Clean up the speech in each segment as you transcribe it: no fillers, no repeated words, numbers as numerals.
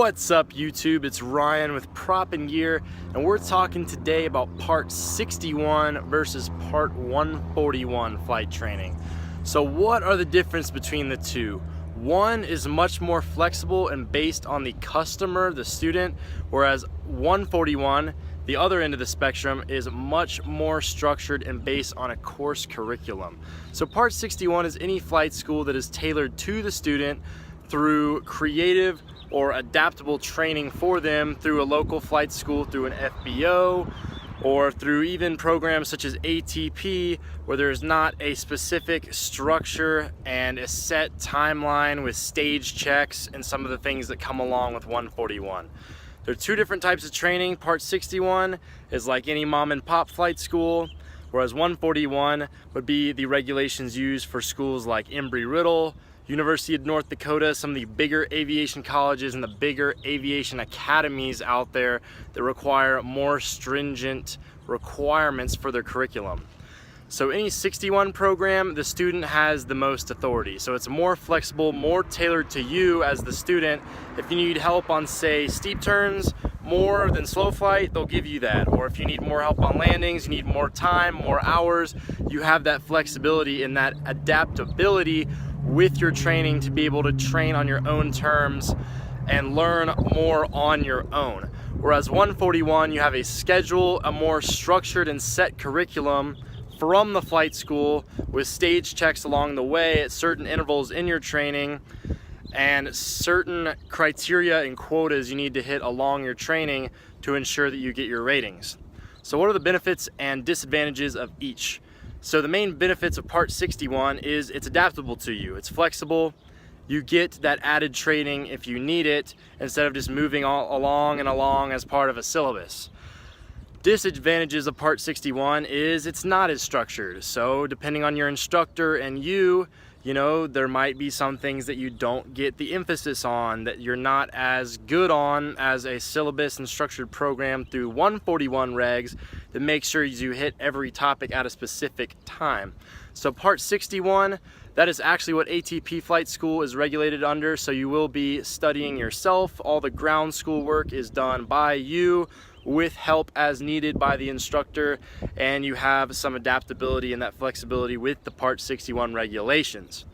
What's up YouTube? It's Ryan with Prop and Gear, and we're talking today about Part 61 versus Part 141 flight training. So what are the difference between the two? One is much more flexible and based on the customer, the student, whereas 141, the other end of the spectrum, is much more structured and based on a course curriculum. So Part 61 is any flight school that is tailored to the student through creative or adaptable training for them through a local flight school, through an FBO, or through even programs such as ATP, where there's not a specific structure and a set timeline with stage checks and some of the things that come along with 141. There are two different types of training. Part 61 is like any mom and pop flight school, whereas 141 would be the regulations used for schools like Embry-Riddle, University of North Dakota, some of the bigger aviation colleges and the bigger aviation academies out there that require more stringent requirements for their curriculum. So any 61 program, the student has the most authority. So it's more flexible, more tailored to you as the student. If you need help on, say, steep turns more than slow flight, they'll give you that. Or if you need more help on landings, you need more time, more hours, you have that flexibility and that adaptability with your training to be able to train on your own terms and learn more on your own. Whereas 141, you have a schedule, a more structured and set curriculum from the flight school with stage checks along the way at certain intervals in your training and certain criteria and quotas you need to hit along your training to ensure that you get your ratings. So what are the benefits and disadvantages of each? So the main benefits of Part 61 is it's adaptable to you. It's flexible. You get that added training if you need it instead of just moving along as part of a syllabus. Disadvantages of Part 61 is it's not as structured. So depending on your instructor and you know, there might be some things that you don't get the emphasis on, that you're not as good on as a syllabus and structured program through 141 regs that makes sure you hit every topic at a specific time. So Part 61, that is actually what ATP Flight School is regulated under, so you will be studying yourself. All the ground school work is done by you with help as needed by the instructor, and you have some adaptability and that flexibility with the Part 61 regulations.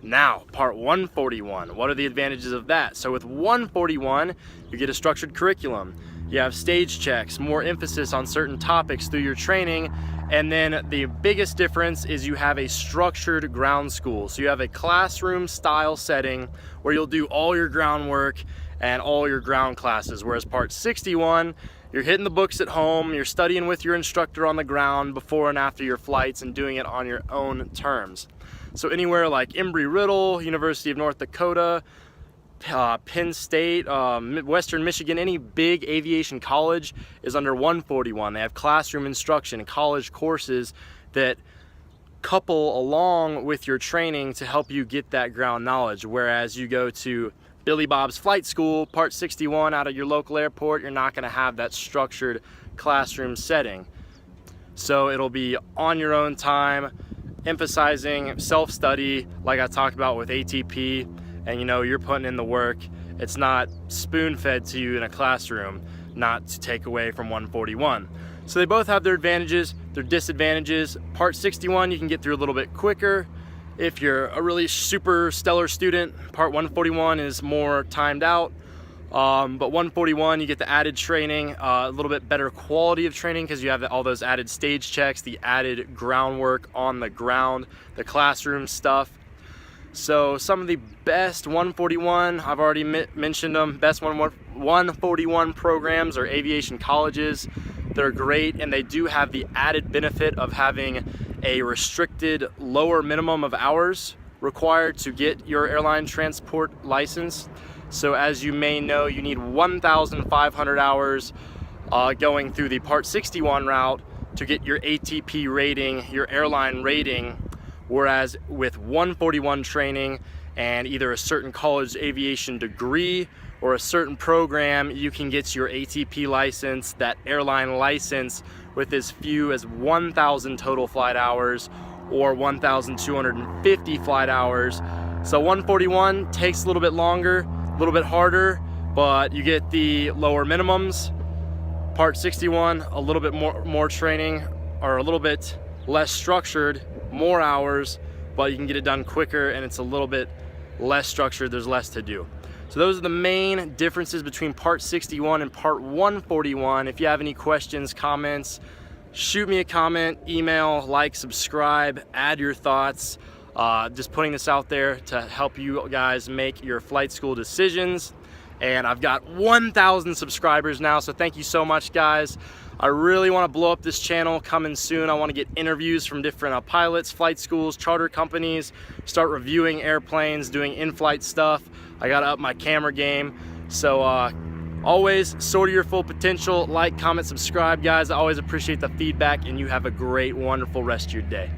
Now, Part 141, what are the advantages of that? So with 141, you get a structured curriculum. You have stage checks, more emphasis on certain topics through your training, and then the biggest difference is you have a structured ground school. So you have a classroom style setting where you'll do all your groundwork and all your ground classes, whereas Part 61, you're hitting the books at home, you're studying with your instructor on the ground before and after your flights and doing it on your own terms. So anywhere like Embry-Riddle, University of North Dakota, Penn State, Western Michigan, any big aviation college is under 141. They have classroom instruction and college courses that couple along with your training to help you get that ground knowledge. Whereas you go to Billy Bob's Flight School, Part 61 out of your local airport, you're not gonna have that structured classroom setting. So it'll be on your own time, emphasizing self-study like I talked about with ATP, and you know, you're putting in the work. It's not spoon-fed to you in a classroom, not to take away from 141. So they both have their advantages, their disadvantages. Part 61 you can get through a little bit quicker. If you're a really super stellar student, Part 141 is more timed out. But 141, you get the added training, a little bit better quality of training because you have all those added stage checks, the added groundwork on the ground, the classroom stuff. So some of the best 141, I've already mentioned them, best 141 programs are aviation colleges. They're great, and they do have the added benefit of having a restricted lower minimum of hours required to get your airline transport license. So as you may know, you need 1,500 hours going through the Part 61 route to get your ATP rating, your airline rating, whereas with 141 training and either a certain college aviation degree or a certain program, you can get your ATP license, that airline license, with as few as 1,000 total flight hours or 1,250 flight hours. So 141 takes a little bit longer, a little bit harder, but you get the lower minimums. Part 61, a little bit more training, or a little bit less structured, more hours, but you can get it done quicker, and it's a little bit less structured, there's less to do. So those are the main differences between Part 61 and Part 141. If you have any questions, comments, shoot me a comment, email, like, subscribe, add your thoughts. Just putting this out there to help you guys make your flight school decisions. And I've got 1,000 subscribers now, so thank you so much, guys. I really want to blow up this channel coming soon. I want to get interviews from different pilots, flight schools, charter companies, start reviewing airplanes, doing in-flight stuff. I got to up my camera game. So always soar to your full potential. Like, comment, subscribe, guys. I always appreciate the feedback, and you have a great, wonderful rest of your day.